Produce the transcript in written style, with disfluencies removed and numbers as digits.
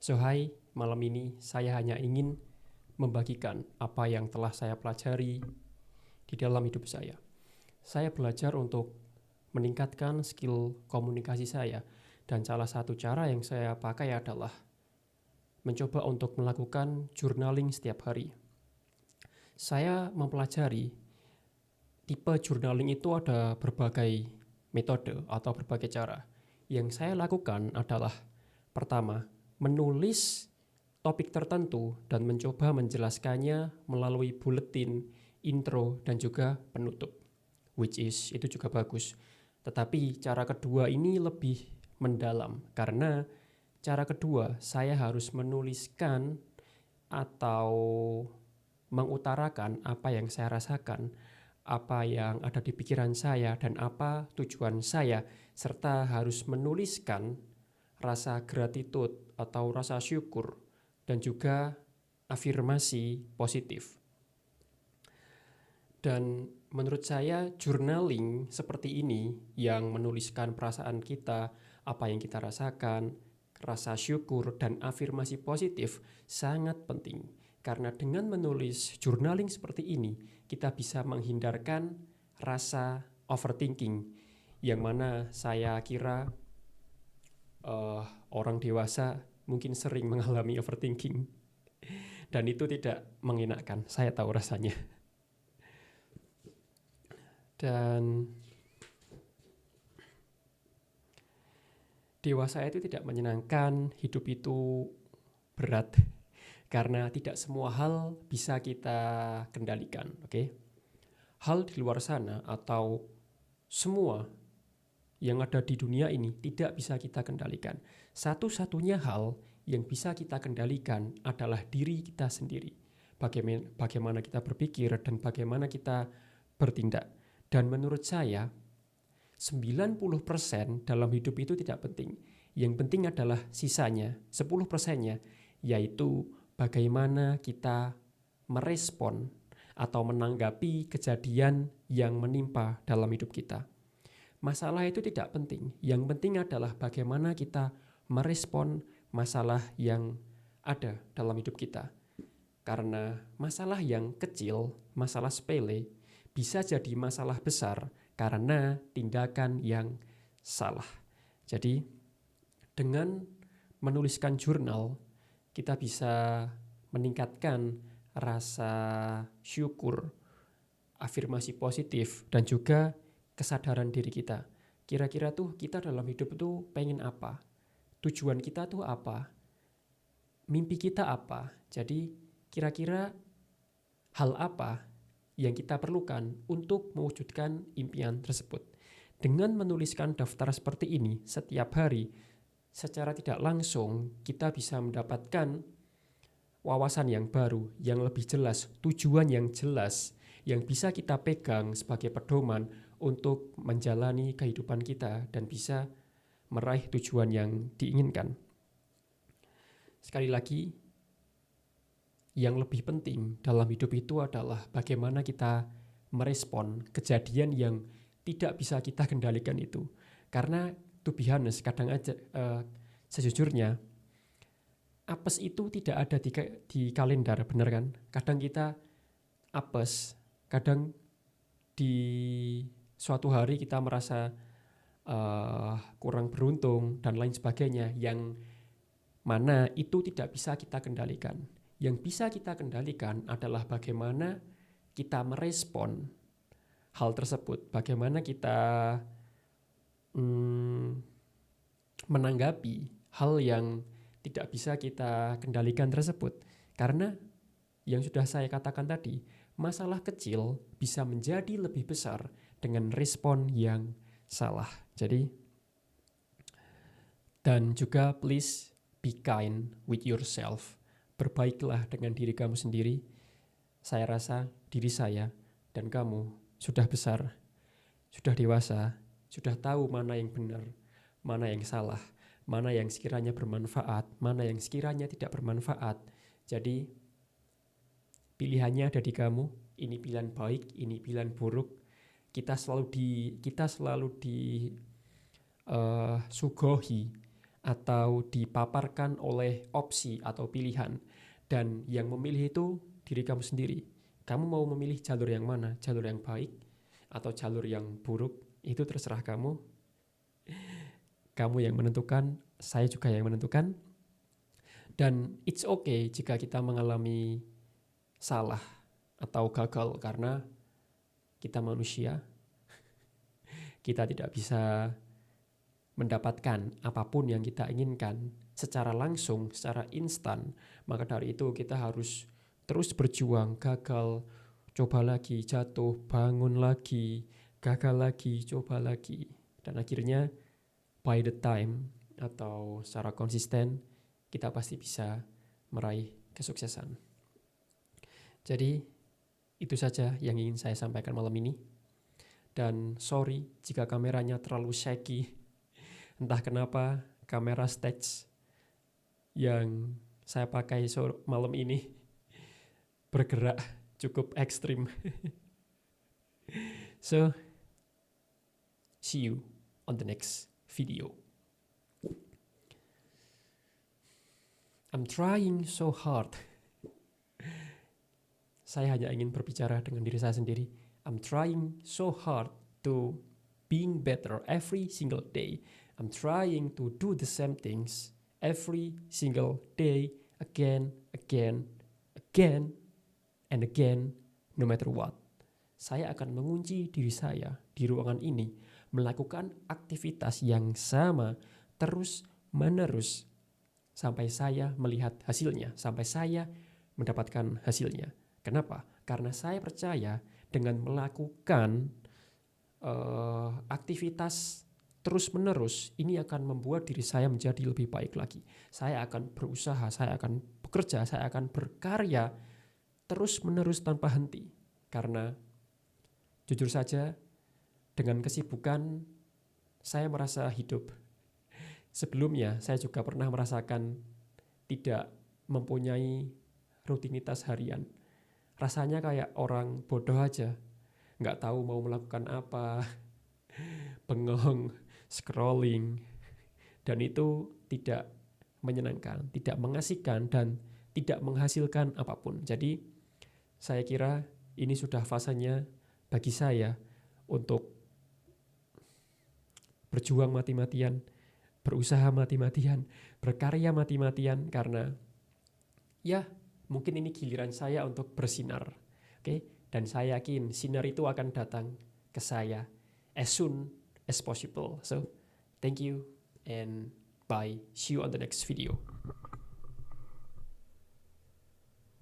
So hai, malam ini saya hanya ingin membagikan apa yang telah saya pelajari di dalam hidup saya. Saya belajar untuk meningkatkan skill komunikasi saya, dan salah satu cara yang saya pakai adalah mencoba untuk melakukan journaling setiap hari. Saya mempelajari tipe journaling itu ada berbagai metode atau berbagai cara. Yang saya lakukan adalah pertama, menulis topik tertentu dan mencoba menjelaskannya melalui buletin, intro, dan juga penutup. Which is, itu juga bagus. Tetapi cara kedua ini lebih mendalam, karena cara kedua saya harus menuliskan atau mengutarakan apa yang saya rasakan, apa yang ada di pikiran saya, dan apa tujuan saya, serta harus menuliskan rasa gratitude atau rasa syukur dan juga afirmasi positif. Dan menurut saya journaling seperti ini yang menuliskan perasaan kita, apa yang kita rasakan, rasa syukur dan afirmasi positif sangat penting. Karena dengan menulis journaling seperti ini, kita bisa menghindarkan rasa overthinking, yang mana saya kira orang dewasa mungkin sering mengalami overthinking. Dan itu tidak mengenakan, saya tahu rasanya. Dan dewasa itu tidak menyenangkan, hidup itu berat, karena tidak semua hal bisa kita kendalikan, oke? Hal di luar sana atau semua yang ada di dunia ini tidak bisa kita kendalikan. Satu-satunya hal yang bisa kita kendalikan adalah diri kita sendiri. Bagaimana kita berpikir dan bagaimana kita bertindak. Dan menurut saya 90% dalam hidup itu tidak penting. Yang penting adalah sisanya, 10%-nya, yaitu bagaimana kita merespon atau menanggapi kejadian yang menimpa dalam hidup kita. Masalah itu tidak penting. Yang penting adalah bagaimana kita merespon masalah yang ada dalam hidup kita. Karena masalah yang kecil, masalah sepele, bisa jadi masalah besar karena tindakan yang salah. Jadi dengan menuliskan jurnal, kita bisa meningkatkan rasa syukur, afirmasi positif, dan juga kesadaran diri kita. Kira-kira tuh kita dalam hidup tuh pengen apa? Tujuan kita tuh apa? Mimpi kita apa? Jadi kira-kira hal apa yang kita perlukan untuk mewujudkan impian tersebut. Dengan menuliskan daftar seperti ini setiap hari, secara tidak langsung kita bisa mendapatkan wawasan yang baru, yang lebih jelas, tujuan yang jelas, yang bisa kita pegang sebagai pedoman untuk menjalani kehidupan kita dan bisa meraih tujuan yang diinginkan. Sekali lagi, yang lebih penting dalam hidup itu adalah bagaimana kita merespon kejadian yang tidak bisa kita kendalikan itu. Karena to be honest, kadang aja sejujurnya apes itu tidak ada di kalender, benar kan? Kadang kita apes, kadang di suatu hari kita merasa kurang beruntung dan lain sebagainya, yang mana itu tidak bisa kita kendalikan. Yang bisa kita kendalikan adalah bagaimana kita merespon hal tersebut, bagaimana kita menanggapi hal yang tidak bisa kita kendalikan tersebut. Karena yang sudah saya katakan tadi, masalah kecil bisa menjadi lebih besar dengan respon yang salah. Jadi, dan juga please be kind with yourself. Berbaiklah dengan diri kamu sendiri. Saya rasa diri saya dan kamu sudah besar, sudah dewasa, sudah tahu mana yang benar, mana yang salah, mana yang sekiranya bermanfaat, mana yang sekiranya tidak bermanfaat. Jadi pilihannya ada di kamu. Ini pilihan baik, ini pilihan buruk. Kita selalu disuguhi atau dipaparkan oleh opsi atau pilihan. Dan yang memilih itu diri kamu sendiri. Kamu mau memilih jalur yang mana? Jalur yang baik atau jalur yang buruk? Itu terserah kamu. Kamu yang menentukan, saya juga yang menentukan. Dan it's okay jika kita mengalami salah atau gagal karena kita manusia. Kita tidak bisa mendapatkan apapun yang kita inginkan secara langsung, secara instan. Maka dari itu kita harus terus berjuang, gagal, coba lagi, jatuh, bangun lagi, gagal lagi, coba lagi. Dan akhirnya by the time atau secara konsisten kita pasti bisa meraih kesuksesan. Jadi itu saja yang ingin saya sampaikan malam ini. Dan sorry jika kameranya terlalu shaky. Entah kenapa kamera stage yang saya pakai malam ini bergerak cukup ekstrim. So, see you on the next video. I'm trying so hard. Saya hanya ingin berbicara dengan diri saya sendiri. I'm trying so hard to being better every single day. I'm trying to do the same things every single day, again, and again, no matter what. Saya akan mengunci diri saya di ruangan ini, melakukan aktivitas yang sama terus-menerus sampai saya melihat hasilnya, sampai saya mendapatkan hasilnya. Kenapa? Karena saya percaya dengan melakukan aktivitas terus-menerus, ini akan membuat diri saya menjadi lebih baik lagi. Saya akan berusaha, saya akan bekerja, saya akan berkarya terus-menerus tanpa henti. Karena jujur saja, dengan kesibukan saya merasa hidup. Sebelumnya saya juga pernah merasakan tidak mempunyai rutinitas harian. Rasanya kayak orang bodoh aja, nggak tahu mau melakukan apa, bengong, scrolling, dan itu tidak menyenangkan, tidak mengasihkan, dan tidak menghasilkan apapun. Jadi saya kira ini sudah fasenya bagi saya untuk berjuang mati-matian, berusaha mati-matian, berkarya mati-matian, karena ya mungkin ini giliran saya untuk bersinar. Oke? Dan saya yakin sinar itu akan datang ke saya as soon as possible. So, thank you and bye. See you on the next video.